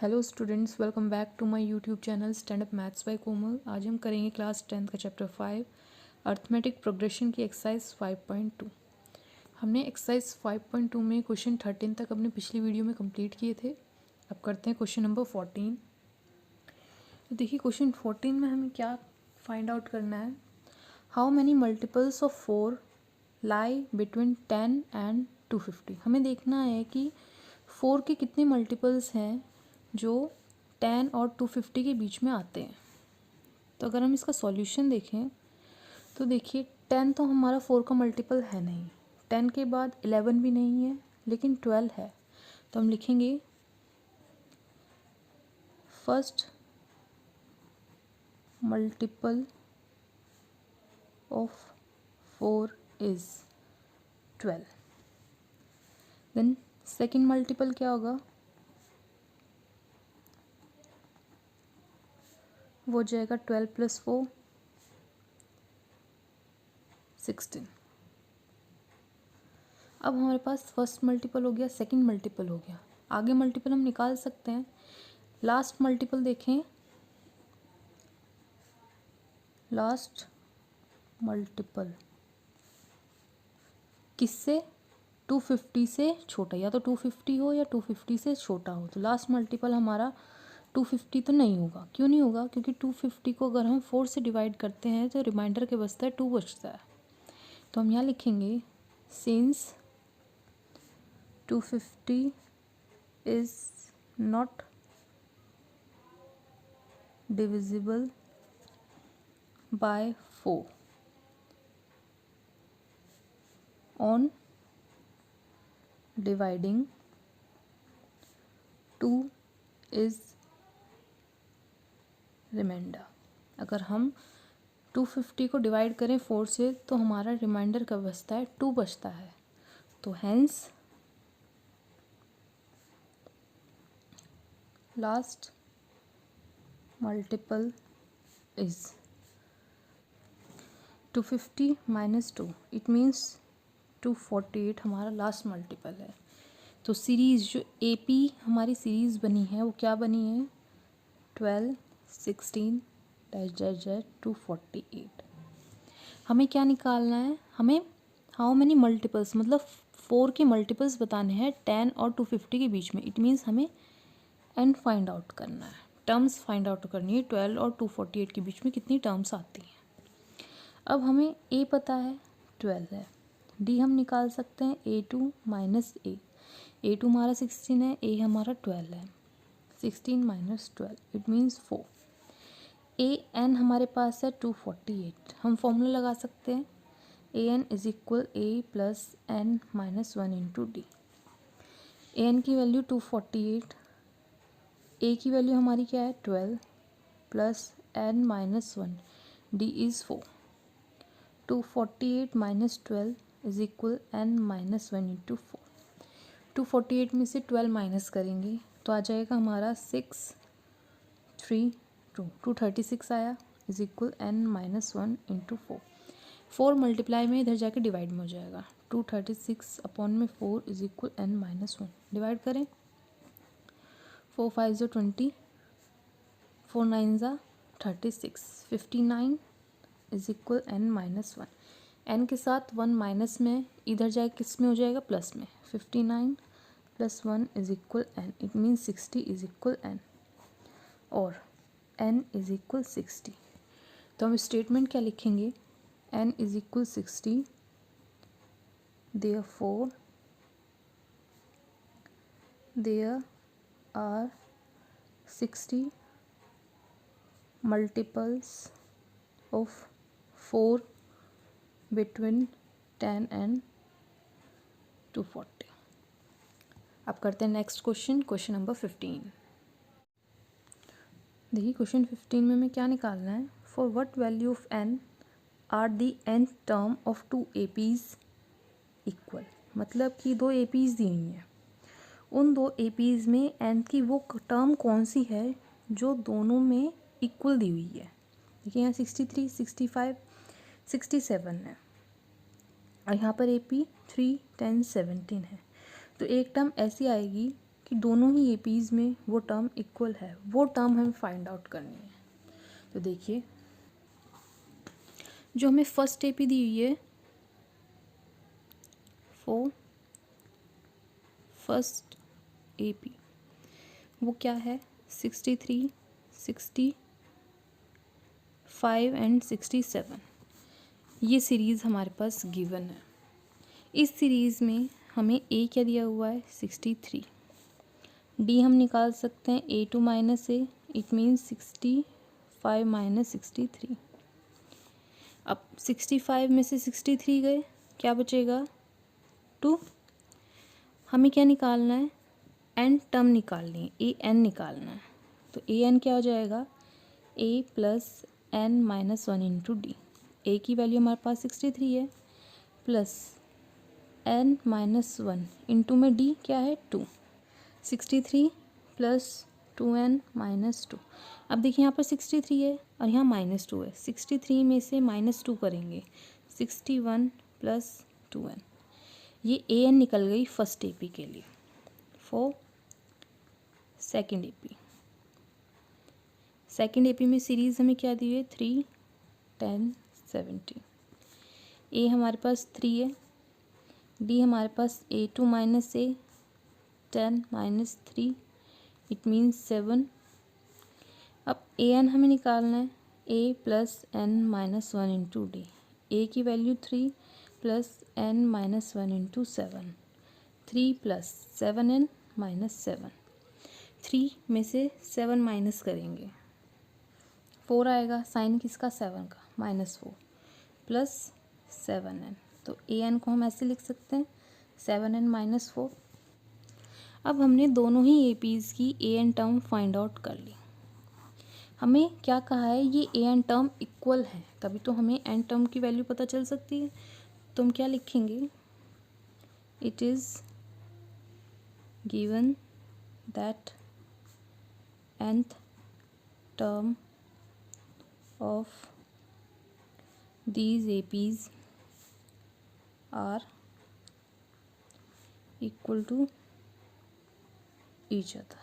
Hello students, welcome back to my YouTube channel stand up maths by Komal. आज हम करेंगे class 10th का चैप्टर 5 अर्थमेटिक प्रोग्रेशन की एक्सरसाइज 5.2। हमने एक्सरसाइज 5.2 में क्वेश्चन 13 तक अपने पिछली वीडियो में कंप्लीट किए थे। अब करते हैं क्वेश्चन नंबर 14। तो देखिए क्वेश्चन 14 में हमें क्या फाइंड आउट करना है। How many multiples of 4 lie between 10 and 250। हमें देखना है कि 4 के कितने मल्टीपल्स हैं जो 10 और 250 के बीच में आते हैं। तो अगर हम इसका सॉल्यूशन देखें तो देखिए 10 तो हमारा 4 का मल्टीपल है नहीं, 10 के बाद 11 भी नहीं है, लेकिन 12 है। तो हम लिखेंगे first multiple of 4 is 12। Then second multiple क्या होगा, वो हो जाएगा 12 + 4 16। अब हमारे पास फर्स्ट मल्टीपल हो गया, सेकंड मल्टीपल हो गया। आगे मल्टीपल हम निकाल सकते हैं। लास्ट मल्टीपल देखें, लास्ट मल्टीपल किससे, 250 से छोटा, या तो 250 हो या 250 से छोटा हो। तो लास्ट मल्टीपल हमारा 250 तो नहीं होगा। क्यों नहीं होगा? क्योंकि 250 को अगर हम 4 से डिवाइड करते हैं तो रिमाइंडर के बचता है 2 बचता है। तो हम यहाँ लिखेंगे since 250 is not divisible by 4 on dividing 2 is remainder. अगर हम 250 को डिवाइड करें 4 से तो हमारा रिमाइंडर का बचता है 2 बचता है। तो hence last multiple is 250 - 2, it means 248 हमारा लास्ट मल्टीपल है। तो सीरीज़ जो AP हमारी सीरीज़ बनी है वो क्या बनी है, 12 16 -248। हमें क्या निकालना है, हमें हाउ मैनी मल्टीपल्स मतलब 4 के मल्टीपल्स बताने हैं 10 और 250 के बीच में। इट मीन्स हमें एन फाइंड आउट करना है, टर्म्स फाइंड आउट करनी है 12 और 248 के बीच में कितनी टर्म्स आती हैं। अब हमें A पता है 12 है, D हम निकाल सकते हैं A2 - A। A2 हमारा 16 है, A हमारा 12 है, 16 - 12 इट मीन्स 4। AN हमारे पास है 248। हम फॉर्मूला लगा सकते हैं AN = A + N - 1 × D। AN की वैल्यू 248, A की वैल्यू हमारी क्या है 12 + N - 1, D इज़ 4। 248 - 12 = N - 1 × 4। 248 में से 12 माइनस करेंगे तो आ जाएगा हमारा 632, 236 आया = N - 1 × 4। 4 मल्टीप्लाई में इधर जाके डिवाइड में हो जाएगा, 236 अपॉन में 4 = N - 1। डिवाइड करें, 4 5 = 20, 4 9 = 36, 59 = N - 1। N के साथ 1 माइनस में इधर जाए किस में हो जाएगा, प्लस में। 59 + 1 = N, इट मीन्स 60 = N और N = 60। तो हम स्टेटमेंट क्या लिखेंगे, N = 60, therefore there are 60 multiples of 4 between 10 and 240। अब करते हैं नेक्स्ट क्वेश्चन, क्वेश्चन नंबर 15। देखिए क्वेश्चन 15 में हमें क्या निकालना है, for what value of n are the nth term of 2 APs equal. मतलब कि 2 APs दी हुई हैं, उन 2 APs में n की वो टर्म कौन सी है जो दोनों में इक्वल दी हुई है। देखिए यहाँ 63 65 67 है और यहाँ पर AP 3 10 17 है। तो एक टर्म ऐसी आएगी कि दोनों ही एपीज़ में वो टर्म इक्वल है, वो टर्म हमें फाइंड आउट करनी है। तो देखिए जो हमें फर्स्ट एपी दी हुई है फॉर फर्स्ट एपी वो क्या है 63, 65 एंड 67। ये सीरीज़ हमारे पास गिवन है। इस सीरीज़ में हमें ए क्या दिया हुआ है 63, डी हम निकाल सकते हैं A2 minus A, it means 65 minus 63। अब 65 में से 63 गए, क्या बचेगा 2। हमें क्या निकालना है एन टर्म निकालनी है, ए एन निकालना है। तो ए एन क्या हो जाएगा A plus N minus 1 into D. ए की वैल्यू हमारे पास 63 है प्लस एन माइनस 1 इंटू में डी क्या है 2। 63 प्लस 2n माइनस 2। अब देखिए यहाँ पर 63 है और यहाँ माइनस 2 है। 63 में से माइनस 2 करेंगे 61 प्लस 2n। ये an निकल गई फर्स्ट एपी के लिए। For second AP, second AP में सीरीज़ हमें क्या दी है 3, 10, 70। ए हमारे पास 3 है, डी हमारे पास A2 minus A 10 minus 3 it means 7। अब ए एन हमें निकालना है A plus N minus 1 into D. ए की value 3 plus N minus 1 into 7, 3 plus 7n minus 7। 3 में से 7 माइनस करेंगे 4 आएगा, साइन किसका 7 का -4 प्लस 7n। तो ए एन को हम ऐसे लिख सकते हैं 7n माइनस 4। अब हमने दोनों ही एपीज़ की A N term find out कर ली। हमें क्या कहा है ये ए एन टर्म इक्वल है, तभी तो हमें एन टर्म की वैल्यू पता चल सकती है। तो हम क्या लिखेंगे it is given that nth term of these APs are equal to each other।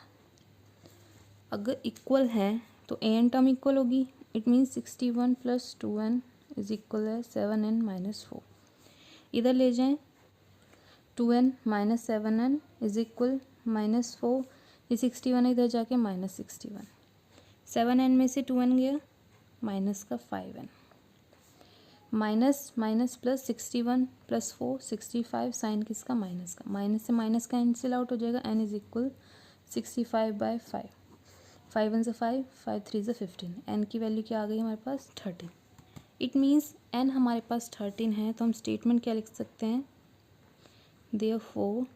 अगर इक्वल है तो ए एन टर्म इक्वल होगी, it means 61 plus 2n is equal है 7n माइनस 4। इधर ले जाएं 2n minus 7n is equal -4। ये 61 इधर जाके -61। 7n में से 2n गया माइनस का 5n, minus minus plus 61 plus 4 65, sign किसका माइनस का, माइनस से माइनस का कैंसिल आउट हो जाएगा। n इज इक्वल 65/5, 5 1 से 5, 5 3 से 15। n की वैल्यू क्या आ गई हमारे पास 13। इट मीन्स n हमारे पास 13 है, तो हम स्टेटमेंट क्या लिख सकते हैं therefore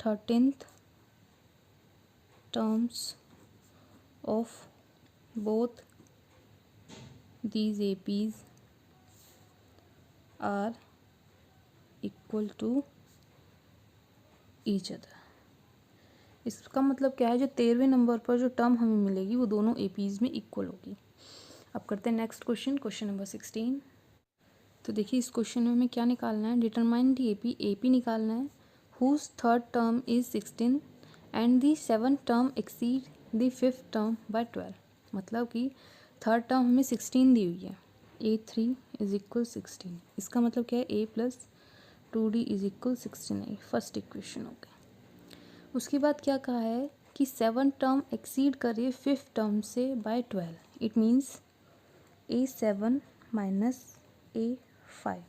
13th terms of both these APs are equal to each other। इसका मतलब क्या है, जो 13वें नंबर पर जो टर्म हमें मिलेगी वो दोनों एपीज़ में इक्वल होगी। अब करते हैं नेक्स्ट क्वेश्चन, क्वेश्चन नंबर 16। तो देखिए इस क्वेश्चन में हमें क्या निकालना है, डिटरमाइन दी एपी, एपी निकालना है whose third term is 16 and the 7th term exceed the 5th term by 12। मतलब कि थर्ड टर्म हमें 16 दी हुई है, A3 इज इक्वल 16। इसका मतलब क्या है A plus 2D is equal 16। First equation हो गई। उसके बाद क्या कहा है कि 7th टर्म एक्सीड करे 5th टर्म से by 12। It means A7 minus A5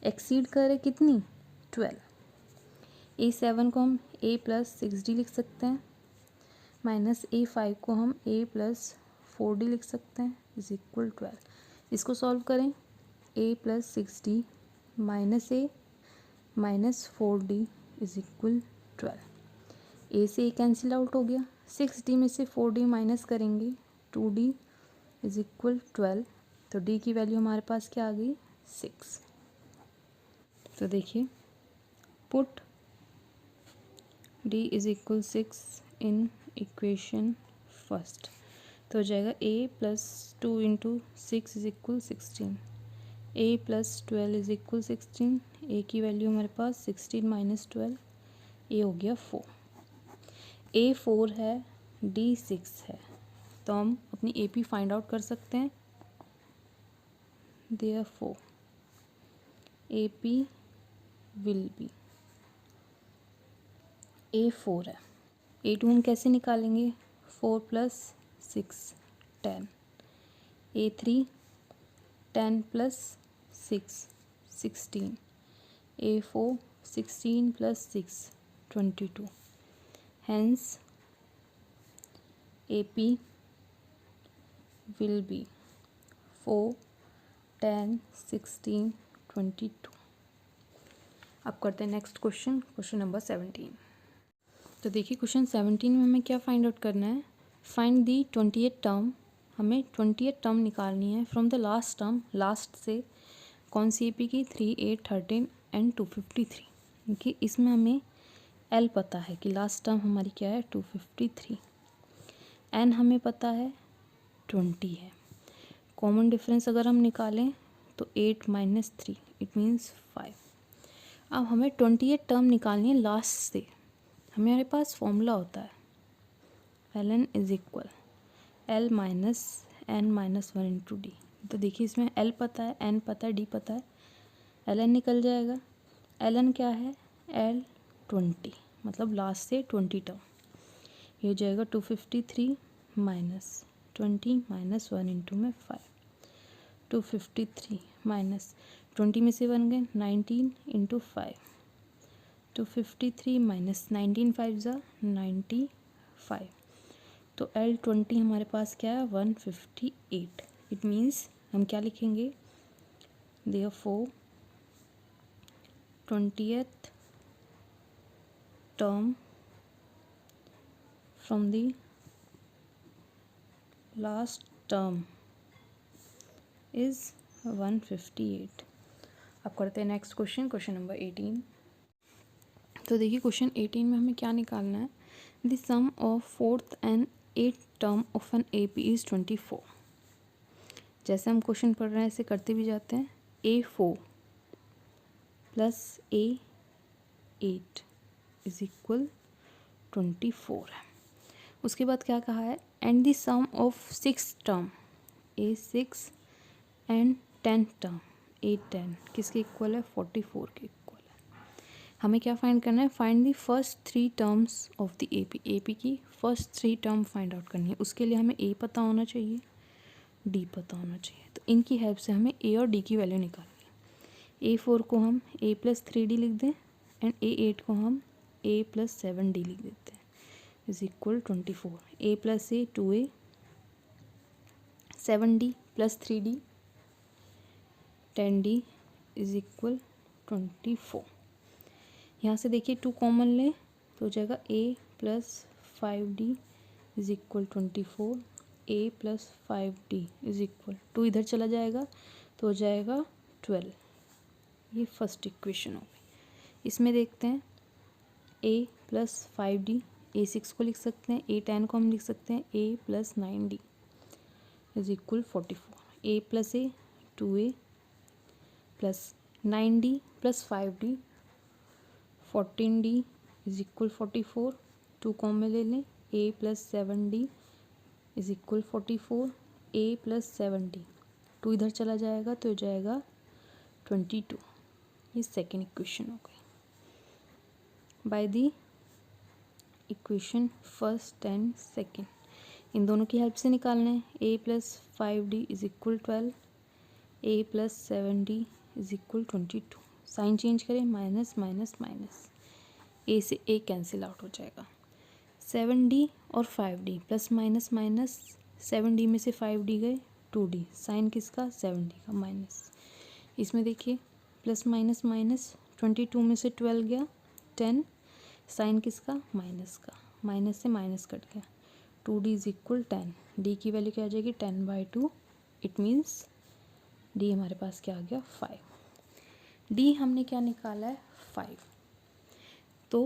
exceed करे कितनी 12। A7 को हम A प्लस 6D लिख सकते हैं, माइनस A5 को हम A प्लस 4D लिख सकते हैं इज इक्वल 12। इसको सॉल्व करें A plus 6D minus A minus 4D is equal 12। A से A कैंसिल आउट हो गया, 6D में से 4D माइनस करेंगे 2D इज इक्वल 12। तो D की वैल्यू हमारे पास क्या आ गई 6। तो देखिए put D is equal 6 in equation first. तो हो जाएगा A plus 2 into 6 is equal 16, A plus 12 is equal 16। A की वैल्यू हमारे पास 16 माइनस 12, A हो गया 4। A4 है, D6 है, तो हम अपनी AP फाइंड आउट कर सकते हैं। Therefore AP will be A4 है। A2 हम कैसे निकालेंगे? 4 + 6 10। A3 10 + 6 16। A4 16 + 6 22। Hence AP will be 4 10 16 22। अब करते हैं नेक्स्ट क्वेश्चन, क्वेश्चन नंबर 17। तो देखिए क्वेश्चन 17 में हमें क्या फाइंड आउट करना है? Find the 28th term. हमें 28th टर्म निकालनी है from the last term. Last से कौन सी AP की? 3 8 13 एंड 253। देखिए इसमें हमें L पता है कि लास्ट टर्म हमारी क्या है? 253। N हमें पता है 20 है। कॉमन डिफरेंस अगर हम निकालें तो 8 - 3 इट मीन्स 5। अब हमें 28th टर्म निकालनी है लास्ट से। हमारे पास फॉर्मूला होता है ln is equal L - N - 1 × D। तो देखिए इसमें L पता है, N पता है, D पता है, ln निकल जाएगा। ln क्या है? L 20, मतलब लास्ट से 20 टर्म। ये हो जाएगा 253 - 20 - 1 × में 5। 253 - 20 में से 1 गए 19 × 5। 253 - 19 5 = 95। तो L 20 हमारे पास क्या है? 158। इट मीन्स हम क्या लिखेंगे? Therefore 20th term from the last term is 158। अब करते हैं नेक्स्ट क्वेश्चन, क्वेश्चन नंबर 18। तो देखिए क्वेश्चन 18 में हमें क्या निकालना है? The sum of 4th and 8th term of an AP is 24। जैसे हम क्वेश्चन पढ़ रहे हैं ऐसे करते भी जाते हैं। A4 + A8 इज इक्वल 24 है। उसके बाद क्या कहा है? And the sum of 6th term A6 and 10th term A10 किसके इक्वल है? 44 के इक्वल है। हमें क्या फाइंड करना है? Find the first 3 terms of the AP की फर्स्ट 3 टर्म फाइंड आउट करनी है। उसके लिए हमें A पता होना चाहिए, D पता होना चाहिए। तो इनकी हेल्प से हमें A और D की वैल्यू निकालनी है। A4 को हम A + 3D लिख दें एंड A8 को हम A + 7D लिख देते हैं is equal 24। A + A 2A 7D + 3D 10D is equal 24। यहाँ से देखिए 2 कॉमन लें तो हो जाएगा A + 5D is equal 24। A + 5D is equal 2 इधर चला जाएगा तो हो जाएगा 12। ये फर्स्ट इक्वेशन हो गई। इसमें देखते हैं A + 5D, A6 को लिख सकते हैं, A10 को हम लिख सकते हैं A + 9D is equal 44। A + A 2A + 9D + 5D 14D is equal 44। 2 common ले लें A + 7D is equal 44। A + 7D 2 इधर चला जाएगा तो हो जाएगा 22। ये सेकेंड इक्वेशन हो गई। By the equation first and second इन दोनों की हेल्प से निकालना है। A + 5D is equal 12। A + 7D is equal 22। Sign change करें माइनस माइनस माइनस, A से A कैंसिल आउट हो जाएगा। 7D और 5D plus minus minus, 7D में से 5D गए 2D, साइन किसका? 7D का माइनस। इसमें देखिए प्लस माइनस माइनस, 22 में से 12 गया 10, साइन किसका? माइनस का, माइनस से माइनस कट गया 2D इज इक्वल 10। D की वैल्यू क्या आ जाएगी? 10/2। इट मीन्स D हमारे पास क्या आ गया? 5। D हमने क्या निकाला है? 5। तो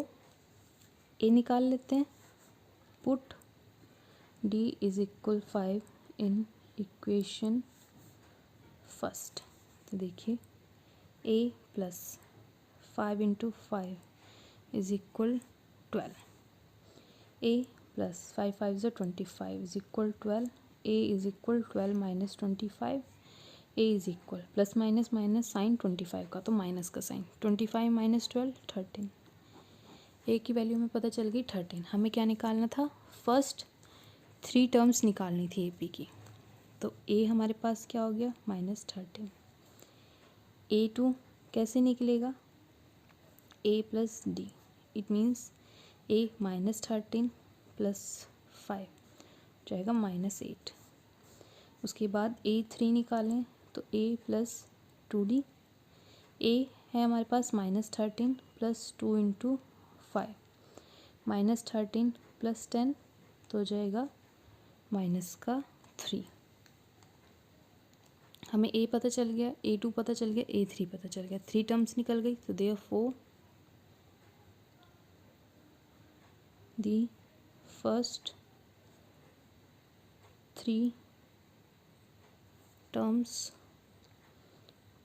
A निकाल लेते हैं। Put D is equal 5 in equation first. तो देखिए A + 5 × 5 is equal 12। a plus 5 5 ज़ा 25 is equal 12, a is equal 12 minus 25, a is equal plus minus minus sign 25 का तो माइनस का साइन 25 माइनस 12 13, a की वैल्यू हमें पता चल गई 13। हमें क्या निकालना था, फर्स्ट 3 टर्म्स निकालनी थी AP की, तो a हमारे पास क्या हो गया माइनस 13, A2 कैसे निकलेगा a plus D, it means a minus 13 plus 5 जाएगा माइनस 8। उसके बाद A3 निकालें तो a प्लस 2d, a है हमारे पास minus 13 plus 2 into 5, minus 13 plus 10 तो हो जाएगा माइनस का 3। हमें a पता चल गया, A2 पता चल गया, A3 पता चल गया, 3 टर्म्स निकल गई, तो therefore the first 3 terms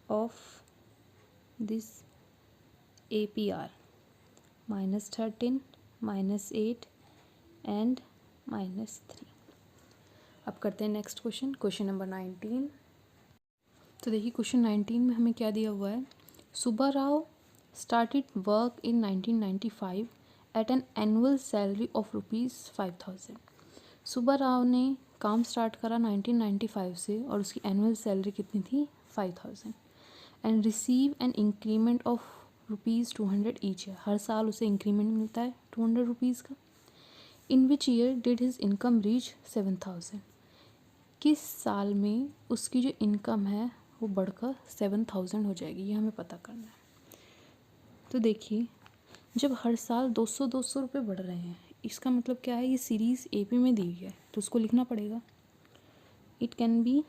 of this APR minus 13 minus 8 and minus 3। अब करते हैं नेक्स्ट क्वेश्चन, क्वेश्चन नंबर 19। तो देखिए क्वेश्चन 19 में हमें क्या दिया हुआ है, Subba Rao started work in 1995 at an annual salary of ₹5,000। Subba Rao ने काम स्टार्ट करा 1995 से और उसकी एनुअल सैलरी कितनी थी 5,000 and receive an increment of ₹200 each year. हर साल उसे इंक्रीमेंट मिलता है 200 रुपीज़ का। In which year did his income reach 7,000। किस साल में उसकी जो इनकम है वो बढ़कर 7,000 हो जाएगी, ये हमें पता करना है। तो देखिए जब हर साल 200 रुपये बढ़ रहे हैं, इसका मतलब क्या है, ये सीरीज़ AP में दी हुई है तो उसको लिखना पड़ेगा। It can be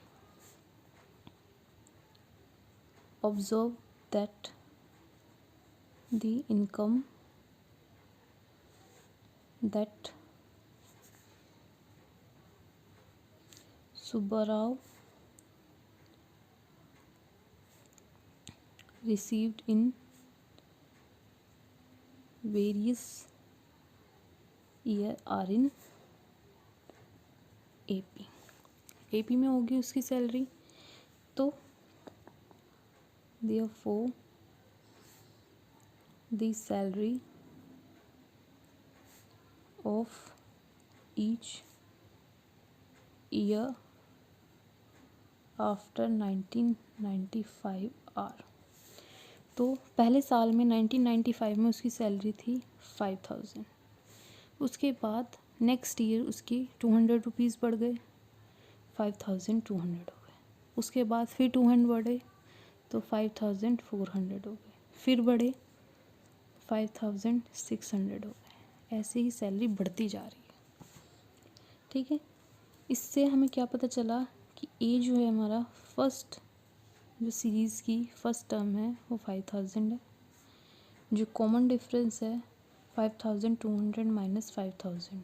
observe that the income that Subbarao received in various year are in AP में होगी उसकी सैलरी, तो therefore the salary of each year after 1995 are। तो पहले साल में 1995 में उसकी सैलरी थी 5,000, उसके बाद नेक्स्ट ईयर उसकी 200 रुपीज़ बढ़ गए, 5,200 हो गए, उसके बाद फिर 200 बढ़े तो 5,400 हो गए, फिर बढ़े 5,600 हो गए, ऐसे ही सैलरी बढ़ती जा रही है। ठीक है, इससे हमें क्या पता चला कि ए जो है हमारा फर्स्ट जो सीरीज़ की फर्स्ट टर्म है वो 5,000 है, जो कॉमन डिफरेंस है 5,200 माइनस 5,000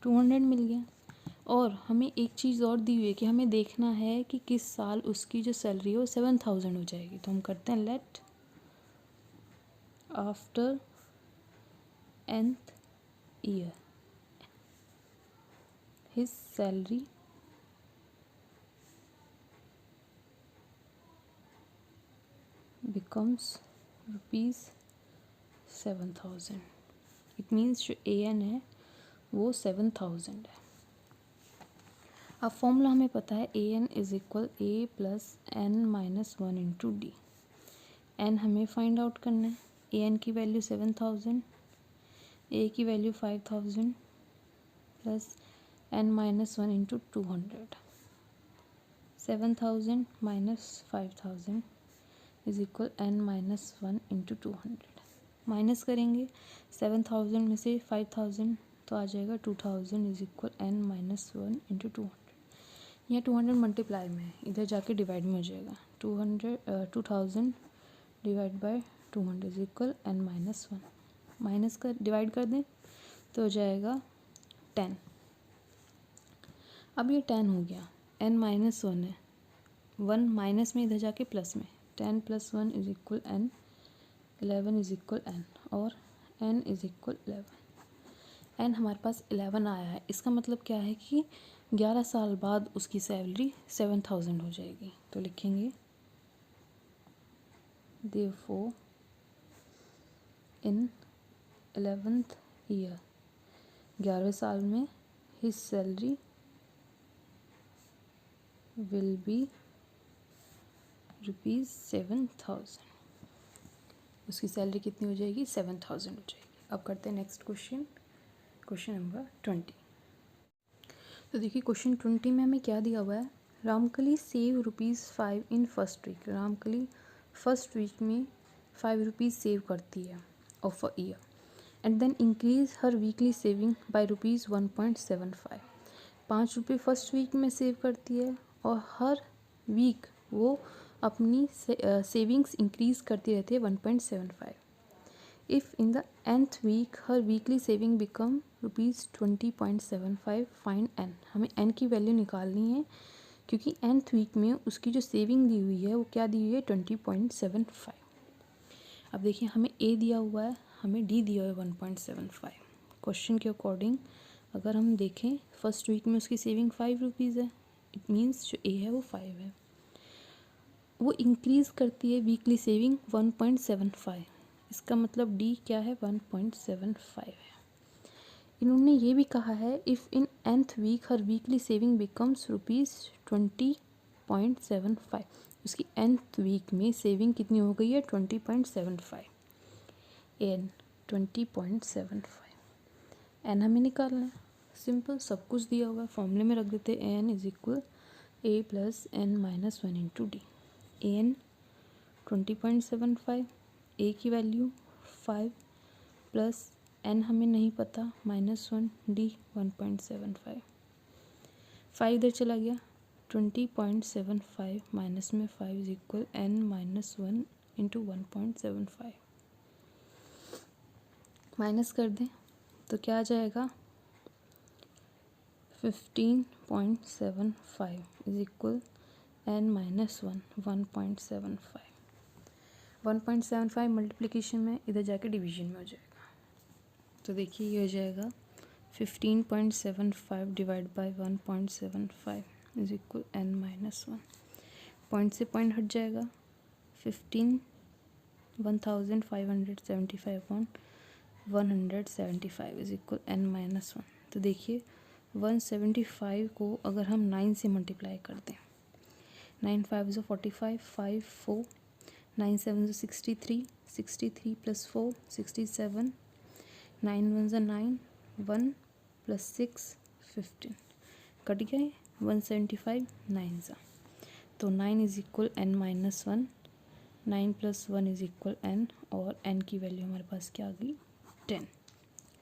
200 मिल गया। और हमें एक चीज़ और दी हुई है कि हमें देखना है कि किस साल उसकी जो सैलरी है वो 7,000 हो जाएगी, तो हम करते हैं let after nth year his salary becomes ₹7,000। It means जो AN है वो 7,000 है। अब फॉर्मूला हमें पता है AN is equal A plus N minus 1 into D. N हमें फाइंड आउट करना है, AN की वैल्यू 7,000, A की value 5,000 plus N minus 1 into 200। 7,000 minus 5,000 is equal N minus 1 into 200। Minus करेंगे 7,000 में से 5,000 तो आ जाएगा 2,000 is equal N minus 1 into 200। यहाँ 200 मल्टीप्लाई में है, इधर जाके डिवाइड में हो जाएगा, 2,000 divide by 200 is equal N minus 1। Minus कर डिवाइड कर दें तो हो जाएगा 10। अब ये 10 हो गया, N माइनस 1 है, 1 माइनस में इधर जाके प्लस में, 10 plus 1 is equal N, 11 is equal N और N इज इक्वल 11। एंड हमारे पास 11 आया है, इसका मतलब क्या है कि 11 साल बाद उसकी सैलरी 7000 हो जाएगी। तो लिखेंगे देयरफॉर इन 11th ईयर, 11वें साल में हिज सैलरी विल बी ₹7,000। उसकी सैलरी कितनी हो जाएगी? 7000 हो जाएगी। अब करते हैं नेक्स्ट क्वेश्चन, क्वेश्चन नंबर 20। तो देखिए क्वेश्चन 20 में हमें क्या दिया हुआ है, Ramkali save ₹5 in first week. Ramkali first week में ₹5 सेव करती है of a year and then increase her weekly saving by ₹1.75। ₹5 first week में सेव करती है और हर वीक वो अपनी सेविंग्स इंक्रीज करती रहती है 1.75। If in the nth week her weekly saving become ₹20.75, find n। हमें n की वैल्यू निकालनी है क्योंकि nth वीक में उसकी जो सेविंग दी हुई है वो क्या दी हुई है? 20.75। अब देखिए हमें a दिया हुआ है, हमें d दिया हुआ है 1.75। क्वेश्चन के अकॉर्डिंग अगर हम देखें फर्स्ट वीक में उसकी सेविंग ₹5 है, इट मीन्स जो a है वो 5 है। वो इंक्रीज़ करती है वीकली सेविंग 1.75, इसका मतलब डी क्या है? 1.75 है। इन्होंने ये भी कहा है if in nth week her weekly saving becomes ₹20.75। उसकी nth वीक में सेविंग कितनी हो गई है? 20.75। एन 20.75, एन हमें निकालना है। सिंपल, सब कुछ दिया हुआ है, फॉर्मूले में रख देते हैं N is equal a + n-1 into D. N 20.75, A की वैल्यू 5 प्लस एन हमें नहीं पता -1, डी 1.75। 5 इधर चला गया, 20.75 माइनस में 5 is equal n-1 into 1.75। Minus कर दें तो क्या आ जाएगा? 15.75 इज इक्वल n-1 1.75। 1.75 मल्टीप्लिकेशन में इधर जाके डिवीजन में हो जाएगा। तो देखिए ये हो जाएगा 15.75 divide by 1.75 is equal n-1। Point से पॉइंट हट जाएगा, 15,575/175 इज इक्वल n-1। तो देखिए 175 को अगर हम 9 से मल्टीप्लाई कर दें, 9 5 = 45, 5 4, 9 7 = 63, 63 + 4 67, 9 1 = 9, 1 + 6 15, कट गया 175 9 सा। तो 9 is equal n-1, 9 + 1 is equal n, और n की वैल्यू हमारे पास क्या आ गई? 10।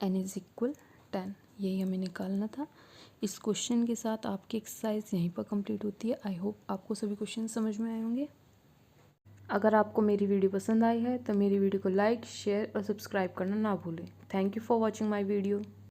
n इज इक्वल 10, यही हमें निकालना था। इस क्वेश्चन के साथ आपकी एक्सरसाइज यहीं पर कंप्लीट होती है। आई होप आपको सभी क्वेश्चन समझ में आए होंगे। अगर आपको मेरी वीडियो पसंद आई है तो मेरी वीडियो को लाइक, शेयर और सब्सक्राइब करना ना भूलें। Thank you for watching my video.